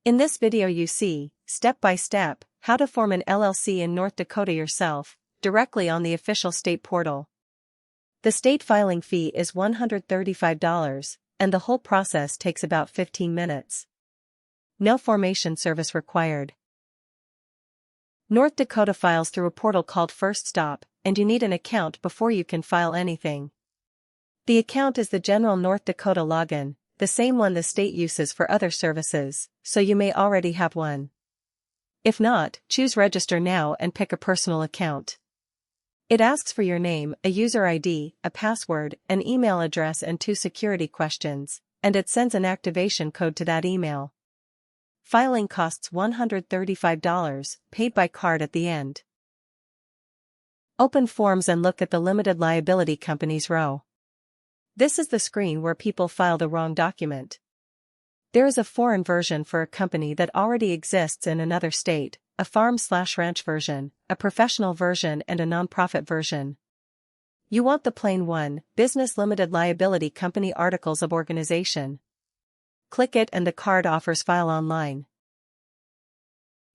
In this video you see, step by step, how to form an LLC in North Dakota yourself, directly on the official state portal. The state filing fee is $135, and the whole process takes about 15 minutes. No formation service required. North Dakota files through a portal called FirstStop, and you need an account before you can file anything. The account is the general North Dakota login, the same one the state uses for other services, so you may already have one. If not, choose Register Now and pick a personal account. It asks for your name, a user ID, a password, an email address and 2 security questions, and it sends an activation code to that email. Filing costs $135, paid by card at the end. Open Forms and look at the Limited Liability Companies row. This is the screen where people file the wrong document. There is a foreign version for a company that already exists in another state, a farm/ranch version, a professional version and a nonprofit version. You want the plain one, Business Limited Liability Company Articles of Organization. Click it and the card offers file online.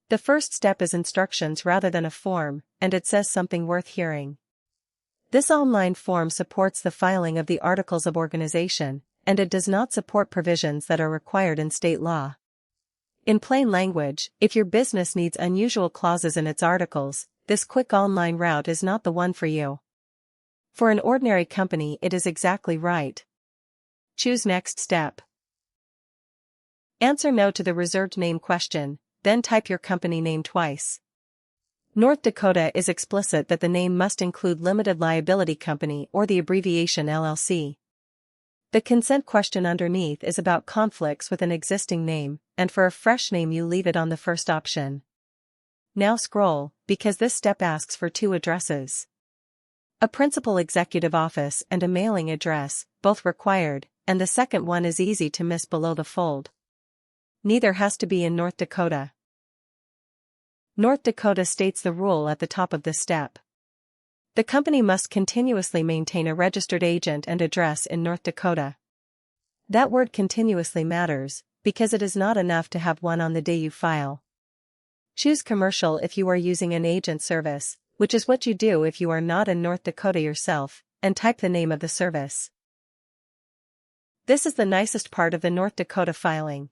The first step is instructions rather than a form, and it says something worth hearing. This online form supports the filing of the Articles of Organization, and it does not support provisions that are required in state law. In plain language, if your business needs unusual clauses in its articles, this quick online route is not the one for you. For an ordinary company, it is exactly right. Choose Next Step. Answer no to the reserved name question, then type your company name twice. North Dakota is explicit that the name must include Limited Liability Company or the abbreviation LLC. The consent question underneath is about conflicts with an existing name, and for a fresh name you leave it on the first option. Now scroll, because this step asks for 2 addresses. A principal executive office and a mailing address, both required, and the second one is easy to miss below the fold. Neither has to be in North Dakota. North Dakota states the rule at the top of this step. The company must continuously maintain a registered agent and address in North Dakota. That word continuously matters, because it is not enough to have one on the day you file. Choose commercial if you are using an agent service, which is what you do if you are not in North Dakota yourself, and type the name of the service. This is the nicest part of the North Dakota filing.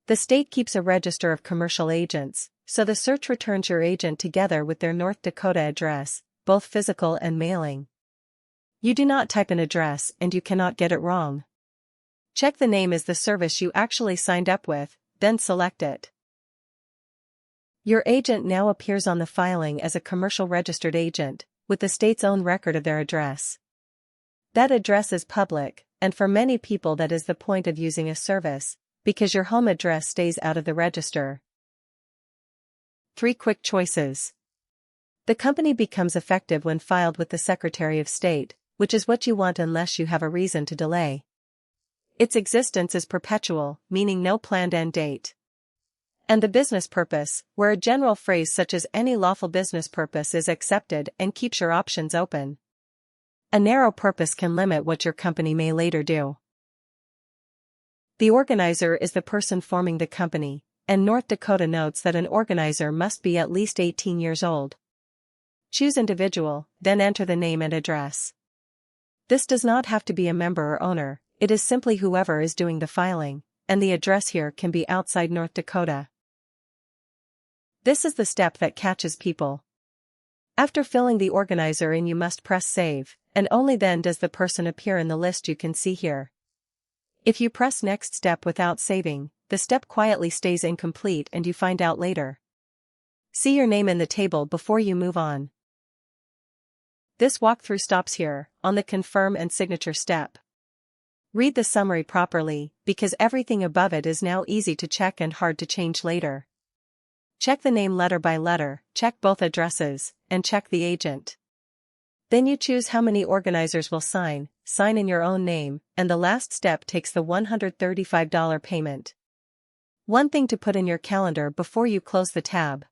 The state keeps a register of commercial agents, so the search returns your agent together with their North Dakota address, both physical and mailing. You do not type an address and you cannot get it wrong. Check the name is the service you actually signed up with, then select it. Your agent now appears on the filing as a commercial registered agent, with the state's own record of their address. That address is public, and for many people that is the point of using a service, because your home address stays out of the register. 3 quick choices. The company becomes effective when filed with the Secretary of State, which is what you want unless you have a reason to delay. Its existence is perpetual, meaning no planned end date. And the business purpose, where a general phrase such as any lawful business purpose is accepted and keeps your options open. A narrow purpose can limit what your company may later do. The organizer is the person forming the company, and North Dakota notes that an organizer must be at least 18 years old. Choose individual, then enter the name and address. This does not have to be a member or owner, it is simply whoever is doing the filing, and the address here can be outside North Dakota. This is the step that catches people. After filling the organizer in, you must press save, and only then does the person appear in the list you can see here. If you press Next Step without saving, the step quietly stays incomplete and you find out later. See your name in the table before you move on. This walkthrough stops here, on the Confirm and Signature step. Read the summary properly, because everything above it is now easy to check and hard to change later. Check the name letter by letter, check both addresses, and check the agent. Then you choose how many organizers will sign in your own name, and the last step takes the $135 payment. One thing to put in your calendar before you close the tab.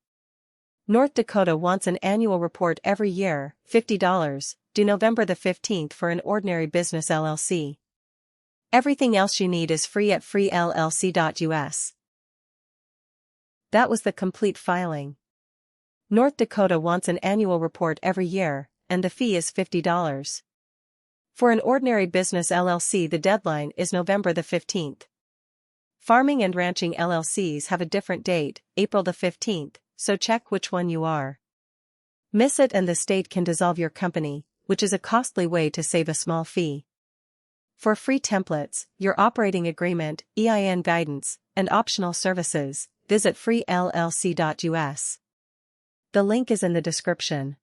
North Dakota wants an annual report every year, $50, due November the 15th for an ordinary business LLC. Everything else you need is free at freellc.us. That was the complete filing. North Dakota wants an annual report every year, and the fee is $50. For an ordinary business LLC, the deadline is November the 15th. Farming and ranching LLCs have a different date, April the 15th, so check which one you are. Miss it and the state can dissolve your company, which is a costly way to save a small fee. For free templates, your operating agreement, EIN guidance, and optional services, visit FreeLLC.us. The link is in the description.